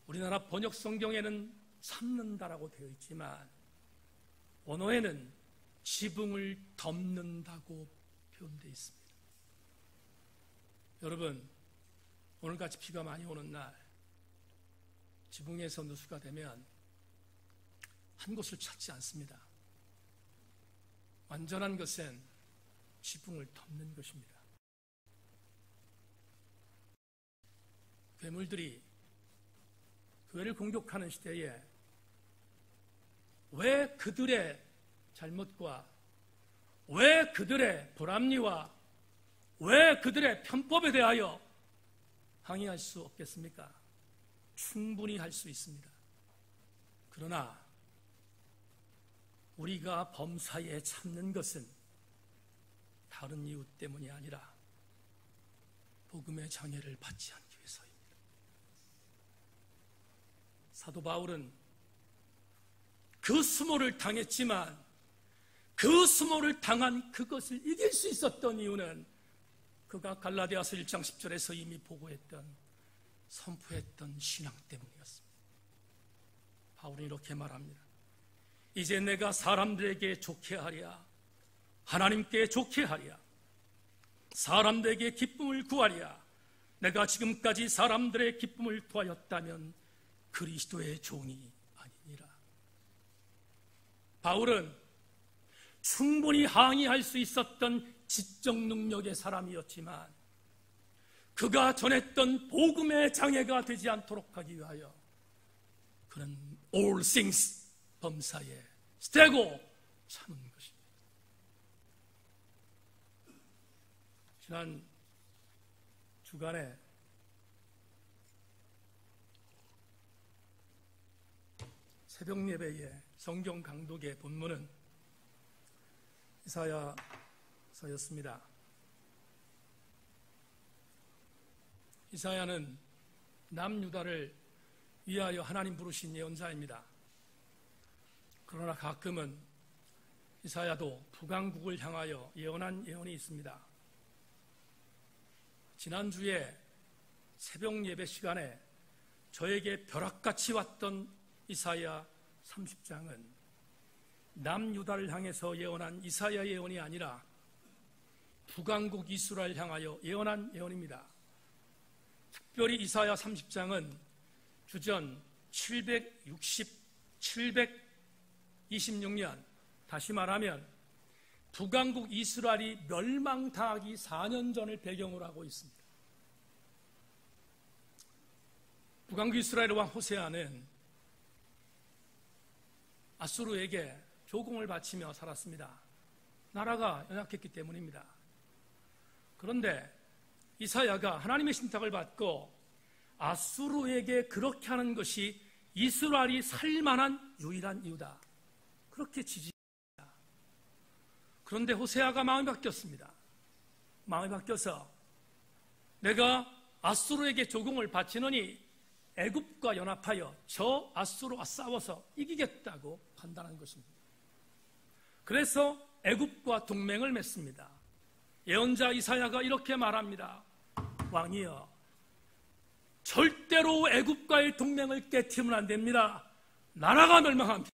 우리나라 번역 성경에는 참는다라고 되어 있지만 원어에는 지붕을 덮는다고 표현되어 있습니다. 여러분, 오늘같이 비가 많이 오는 날 지붕에서 누수가 되면 한 곳을 찾지 않습니다. 완전한 것은 지붕을 덮는 것입니다. 괴물들이 교회를 공격하는 시대에 왜 그들의 잘못과 왜 그들의 불합리와 왜 그들의 편법에 대하여 항의할 수 없겠습니까? 충분히 할 수 있습니다. 그러나 우리가 범사에 참는 것은 다른 이유 때문이 아니라 복음의 장애를 받지 않기 위해서입니다. 사도 바울은 그 수모를 당했지만 그 수모를 당한 그것을 이길 수 있었던 이유는 그가 갈라디아서 1장 10절에서 이미 보고했던, 선포했던 신앙 때문이었습니다. 바울은 이렇게 말합니다. 이제 내가 사람들에게 좋게 하랴, 하나님께 좋게 하랴, 사람들에게 기쁨을 구하랴, 내가 지금까지 사람들의 기쁨을 구하였다면 그리스도의 종이 아니니라. 바울은 충분히 항의할 수 있었던 지적 능력의 사람이었지만 그가 전했던 복음의 장애가 되지 않도록 하기 위하여 그는 all things, 범사에 스테고 참은 것입니다. 지난 주간에 새벽 예배의 성경 강독의 본문은 이사야서였습니다. 이사야는 남유다를 위하여 하나님 부르신 예언자입니다. 그러나 가끔은 이사야도 북왕국을 향하여 예언한 예언이 있습니다. 지난주에 새벽 예배 시간에 저에게 벼락같이 왔던 이사야 30장은 남유다를 향해서 예언한 이사야 예언이 아니라 북왕국 이스라엘 향하여 예언한 예언입니다. 특별히 이사야 30장은 주전 726년, 다시 말하면 북왕국 이스라엘이 멸망당하기 4년 전을 배경으로 하고 있습니다. 북왕국 이스라엘 왕 호세아는 아수르에게 조공을 바치며 살았습니다. 나라가 연약했기 때문입니다. 그런데 이사야가 하나님의 신탁을 받고 아수르에게 그렇게 하는 것이 이스라엘이 살만한 유일한 이유다, 그렇게 지지합니다. 그런데 호세아가 마음이 바뀌었습니다. 마음이 바뀌어서 내가 아수르에게 조공을 바치느니 애굽과 연합하여 저 아수르와 싸워서 이기겠다고 판단한 것입니다. 그래서 애굽과 동맹을 맺습니다. 예언자 이사야가 이렇게 말합니다. 왕이여, 절대로 애굽과의 동맹을 깨트리면 안 됩니다. 나라가 멸망합니다.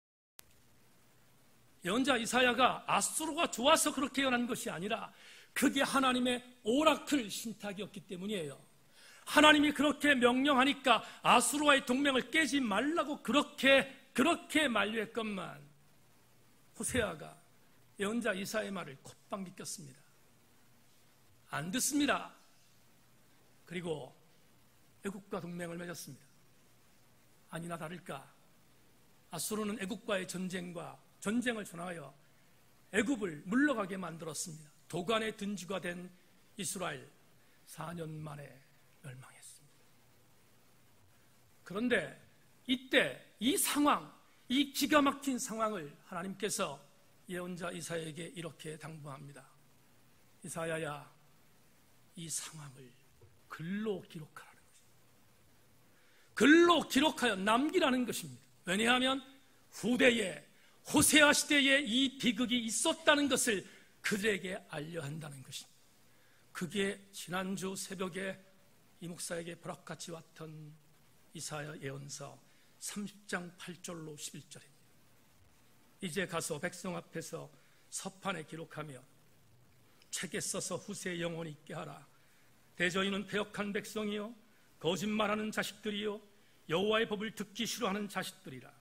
예언자 이사야가 아수르가 좋아서 그렇게 예언한 것이 아니라 그게 하나님의 오라클 신탁이었기 때문이에요. 하나님이 그렇게 명령하니까 아수르와의 동맹을 깨지 말라고 그렇게 만류했건만 호세아가 예언자 이사야의 말을 콧방귀 꼈습니다. 안 듣습니다. 그리고 애굽과 동맹을 맺었습니다. 아니나 다를까 아수르는 애굽과의 전쟁을 전하여 애굽을 물러가게 만들었습니다. 도간의 든지가 된 이스라엘 4년 만에 멸망했습니다. 그런데 이때 이 상황, 이 기가 막힌 상황을 하나님께서 예언자 이사야에게 이렇게 당부합니다. 이사야야, 이 상황을 글로 기록하라는 것입니다. 글로 기록하여 남기라는 것입니다. 왜냐하면 후대에 호세아 시대에 이 비극이 있었다는 것을 그들에게 알려야 한다는 것입니다. 그게 지난주 새벽에 이 목사에게 벼락같이 왔던 이사야 예언서 30장 8절로 11절입니다. 이제 가서 백성 앞에서 서판에 기록하며 책에 써서 후세에 영원히 있게 하라. 대저희는 패역한 백성이요 거짓말하는 자식들이요 여호와의 법을 듣기 싫어하는 자식들이라.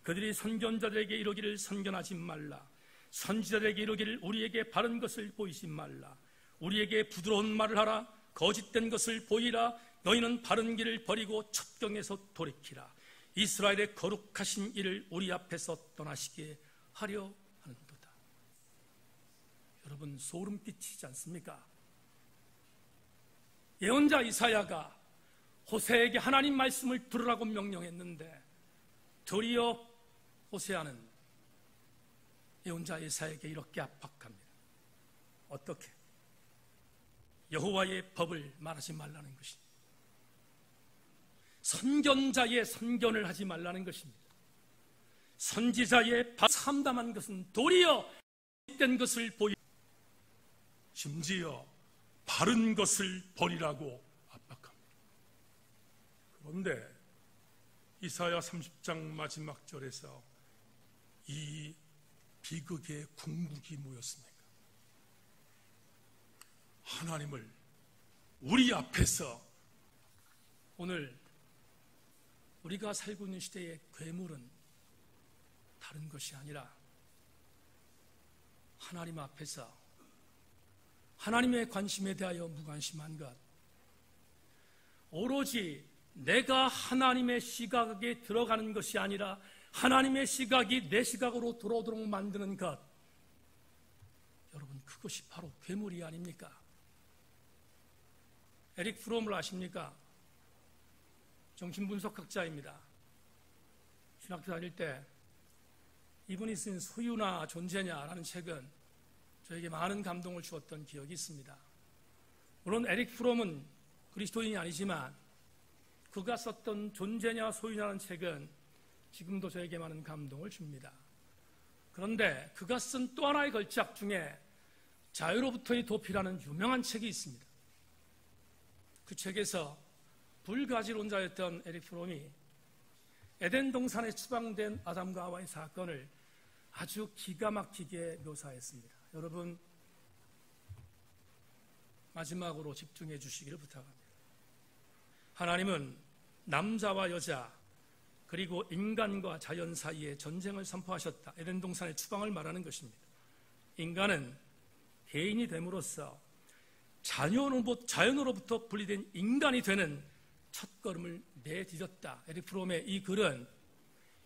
그들이 선견자들에게 이르기를 선견하지 말라. 선지자들에게 이르기를 우리에게 바른 것을 보이지 말라. 우리에게 부드러운 말을 하라. 거짓된 것을 보이라. 너희는 바른 길을 버리고 첩경에서 돌이키라. 이스라엘의 거룩하신 일을 우리 앞에서 떠나시게 하려 하는도다. 여러분, 소름 끼치지 않습니까? 예언자 이사야가 호세에게 하나님 말씀을 들으라고 명령했는데 도리어 호세아는 예언자 이사야에게 이렇게 압박합니다. 어떻게? 여호와의 법을 말하지 말라는 것입니다. 선견자의 선견을 하지 말라는 것입니다. 선지자의 참담한 것은 도리어 된 것을 보이, 심지어 바른 것을 버리라고 압박합니다. 그런데 이사야 30장 마지막 절에서 이 비극의 궁극이 뭐였습니까? 하나님을 우리 앞에서, 오늘 우리가 살고 있는 시대의 괴물은 다른 것이 아니라 하나님 앞에서 하나님의 관심에 대하여 무관심한 것, 오로지 내가 하나님의 시각에 들어가는 것이 아니라 하나님의 시각이 내 시각으로 들어오도록 만드는 것, 여러분, 그것이 바로 괴물이 아닙니까? 에릭 프롬을 아십니까? 정신분석학자입니다. 신학교 다닐 때 이분이 쓴 소유나 존재냐라는 책은 저에게 많은 감동을 주었던 기억이 있습니다. 물론 에릭 프롬은 그리스도인이 아니지만 그가 썼던 존재냐 소유냐라는 책은 지금도 저에게 많은 감동을 줍니다. 그런데 그가 쓴 또 하나의 걸작 중에 자유로부터의 도피라는 유명한 책이 있습니다. 그 책에서 불가지론자였던 에릭 프롬이 에덴 동산에 추방된 아담과 하와의 사건을 아주 기가 막히게 묘사했습니다. 여러분, 마지막으로 집중해 주시기를 부탁합니다. 하나님은 남자와 여자 그리고 인간과 자연 사이에 전쟁을 선포하셨다. 에덴 동산의 추방을 말하는 것입니다. 인간은 개인이 됨으로써 자연으로부터 분리된 인간이 되는 첫걸음을 내디뎠다. 에릭 프롬의 이 글은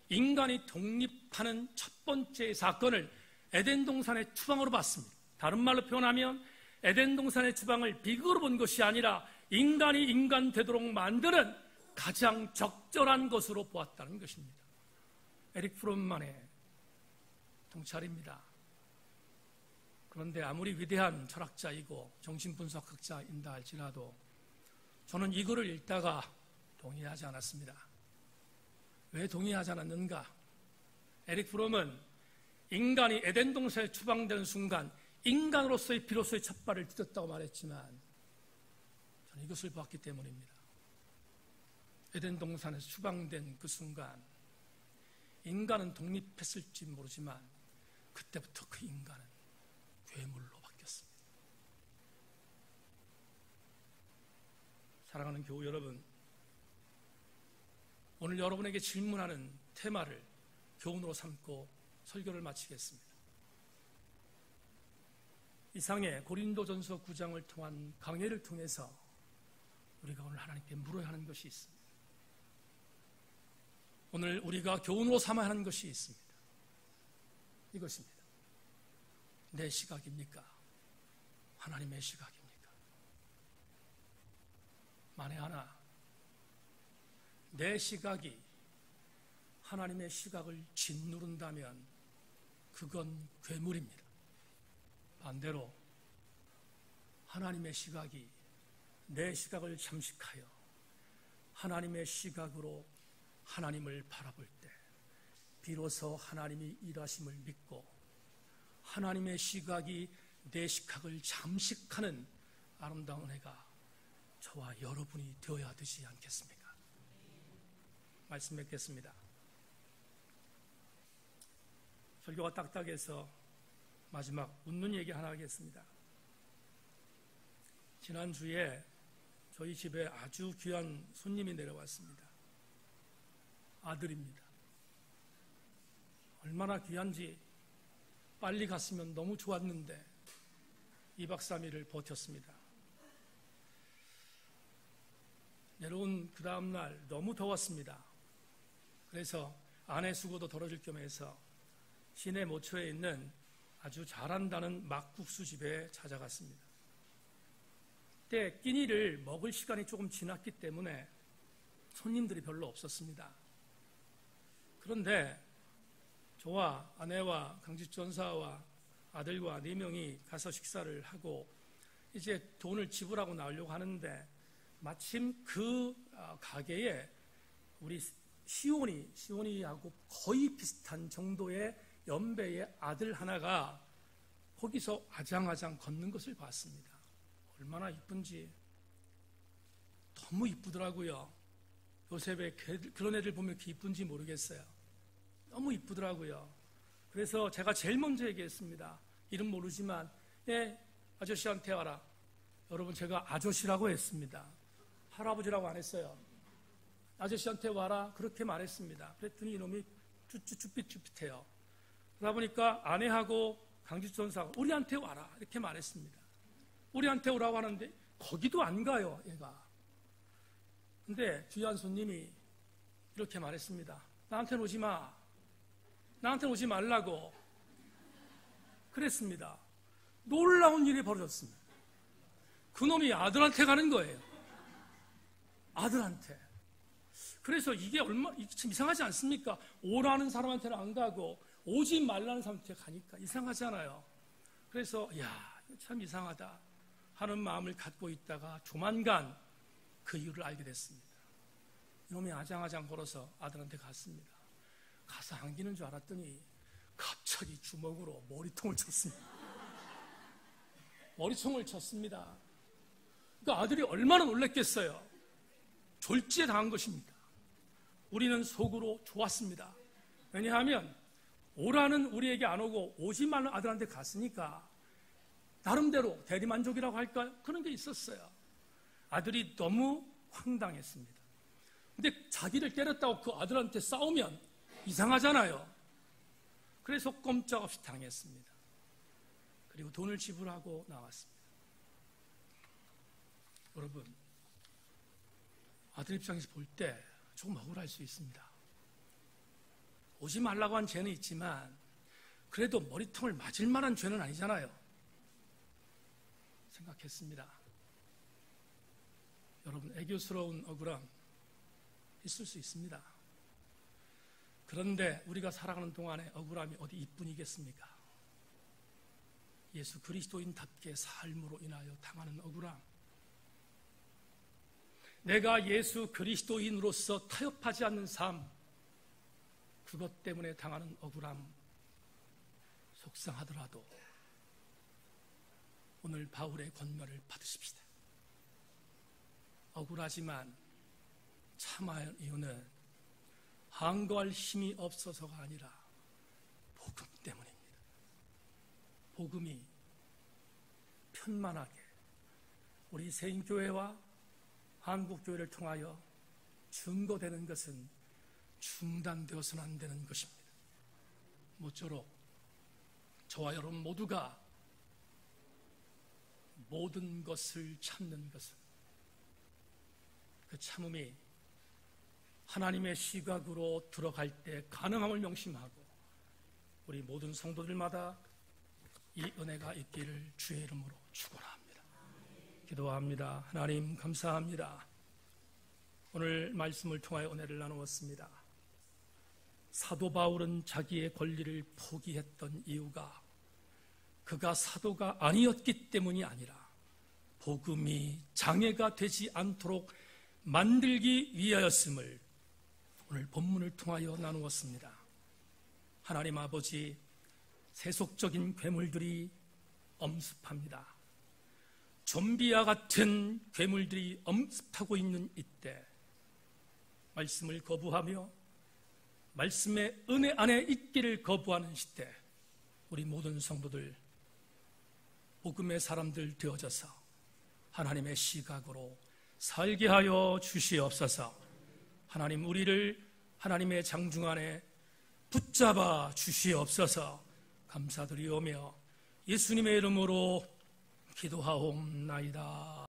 인간이 독립하는 첫 번째 사건을 에덴 동산의 추방으로 봤습니다. 다른 말로 표현하면 에덴 동산의 추방을 비극으로 본 것이 아니라 인간이 인간 되도록 만드는 가장 적절한 것으로 보았다는 것입니다. 에릭 프롬만의 통찰입니다. 그런데 아무리 위대한 철학자이고 정신분석학자인다 할지라도 저는 이 글을 읽다가 동의하지 않았습니다. 왜 동의하지 않았는가? 에릭 프롬은 인간이 에덴 동산에 추방되는 순간 인간으로서의 비로소의 첫 발을 디뎠다고 말했지만 저는 이것을 보았기 때문입니다. 에덴 동산에서 추방된 그 순간 인간은 독립했을지 모르지만 그때부터 그 인간은 괴물로 바뀌었습니다. 사랑하는 교우 여러분, 오늘 여러분에게 질문하는 테마를 교훈으로 삼고 설교를 마치겠습니다. 이상의 고린도전서 9장을 통한 강해를 통해서 우리가 오늘 하나님께 물어야 하는 것이 있습니다. 오늘 우리가 교훈으로 삼아야 하는 것이 있습니다. 이것입니다. 내 시각입니까? 하나님의 시각입니까? 만에 하나 내 시각이 하나님의 시각을 짓누른다면 그건 괴물입니다. 반대로 하나님의 시각이 내 시각을 잠식하여 하나님의 시각으로 하나님을 바라볼 때 비로소 하나님이 일하심을 믿고 하나님의 시각이 내 시각을 잠식하는 아름다운 은혜가 저와 여러분이 되어야 되지 않겠습니까? 말씀 맺겠습니다. 설교가 딱딱해서 마지막 웃는 얘기 하나 하겠습니다. 지난주에 저희 집에 아주 귀한 손님이 내려왔습니다. 아들입니다. 얼마나 귀한지 빨리 갔으면 너무 좋았는데 2박 3일을 버텼습니다. 내려온 그 다음날 너무 더웠습니다. 그래서 아내 수고도 덜어줄 겸해서 시내 모처에 있는 아주 잘한다는 막국수 집에 찾아갔습니다. 그때 끼니를 먹을 시간이 조금 지났기 때문에 손님들이 별로 없었습니다. 그런데 저와 아내와 강직전사와 아들과 4명이 가서 식사를 하고 이제 돈을 지불하고 나오려고 하는데 마침 그 가게에 우리 시온이하고 거의 비슷한 정도의 연배의 아들 하나가 거기서 아장아장 걷는 것을 봤습니다. 얼마나 이쁜지 너무 이쁘더라고요. 요새 왜 그런 애들 보면 이렇게 이쁜지 모르겠어요. 너무 이쁘더라고요. 그래서 제가 제일 먼저 얘기했습니다. 이름 모르지만 아저씨한테 와라. 여러분 제가 아저씨라고 했습니다. 할아버지라고 안 했어요. 아저씨한테 와라 그렇게 말했습니다. 그랬더니 이놈이 쭈삣쭈삣해요. 그러다 보니까 아내하고 강직전사가 우리한테 와라 이렇게 말했습니다. 우리한테 오라고 하는데 거기도 안 가요 얘가. 근데 귀한 손님이 이렇게 말했습니다. 나한테는 오지 마. 나한테는 오지 말라고 그랬습니다. 놀라운 일이 벌어졌습니다. 그놈이 아들한테 가는 거예요. 아들한테. 그래서 이게 참 이상하지 않습니까? 오라는 사람한테는 안 가고 오지 말라는 사람한테 가니까 이상하잖아요. 그래서 참 이상하다 하는 마음을 갖고 있다가 조만간 그 이유를 알게 됐습니다. 이놈이 아장아장 걸어서 아들한테 갔습니다. 가서 안기는 줄 알았더니 갑자기 주먹으로 머리통을 쳤습니다. 머리통을 쳤습니다. 그러니까 아들이 얼마나 놀랐겠어요. 졸지에 당한 것입니다. 우리는 속으로 좋았습니다. 왜냐하면 오라는 우리에게 안 오고 오지 말라는 아들한테 갔으니까 나름대로 대리만족이라고 할까요? 그런 게 있었어요. 아들이 너무 황당했습니다. 근데 자기를 때렸다고 그 아들한테 싸우면 이상하잖아요. 그래서 꼼짝없이 당했습니다. 그리고 돈을 지불하고 나왔습니다. 여러분, 아들 입장에서 볼 때 조금 억울할 수 있습니다. 오지 말라고 한 죄는 있지만 그래도 머리통을 맞을 만한 죄는 아니잖아요. 생각했습니다. 여러분, 애교스러운 억울함 있을 수 있습니다. 그런데 우리가 살아가는 동안에 억울함이 어디 이뿐이겠습니까? 예수 그리스도인답게 삶으로 인하여 당하는 억울함, 내가 예수 그리스도인으로서 타협하지 않는 삶, 그것 때문에 당하는 억울함, 속상하더라도 오늘 바울의 권면을 받으십시다. 억울하지만 참아야 할 이유는 항거할 힘이 없어서가 아니라 복음 때문입니다. 복음이 편만하게 우리 세인교회와 한국교회를 통하여 증거되는 것은 중단되어서는 안 되는 것입니다. 모쪼록 저와 여러분 모두가 모든 것을 참는 것은 그 참음이 하나님의 시각으로 들어갈 때 가능함을 명심하고 우리 모든 성도들마다 이 은혜가 있기를 주의 이름으로 축원합니다. 기도합니다. 하나님 감사합니다. 오늘 말씀을 통하여 은혜를 나누었습니다. 사도 바울은 자기의 권리를 포기했던 이유가 그가 사도가 아니었기 때문이 아니라 복음이 장애가 되지 않도록 만들기 위하였음을 오늘 본문을 통하여 나누었습니다. 하나님 아버지, 세속적인 괴물들이 엄습합니다. 좀비와 같은 괴물들이 엄습하고 있는 이때 말씀을 거부하며 말씀의 은혜 안에 있기를 거부하는 시대, 우리 모든 성도들 복음의 사람들 되어져서 하나님의 시각으로 살게 하여 주시옵소서. 하나님, 우리를 하나님의 장중 안에 붙잡아 주시옵소서. 감사드리오며 예수님의 이름으로 기도하옵나이다.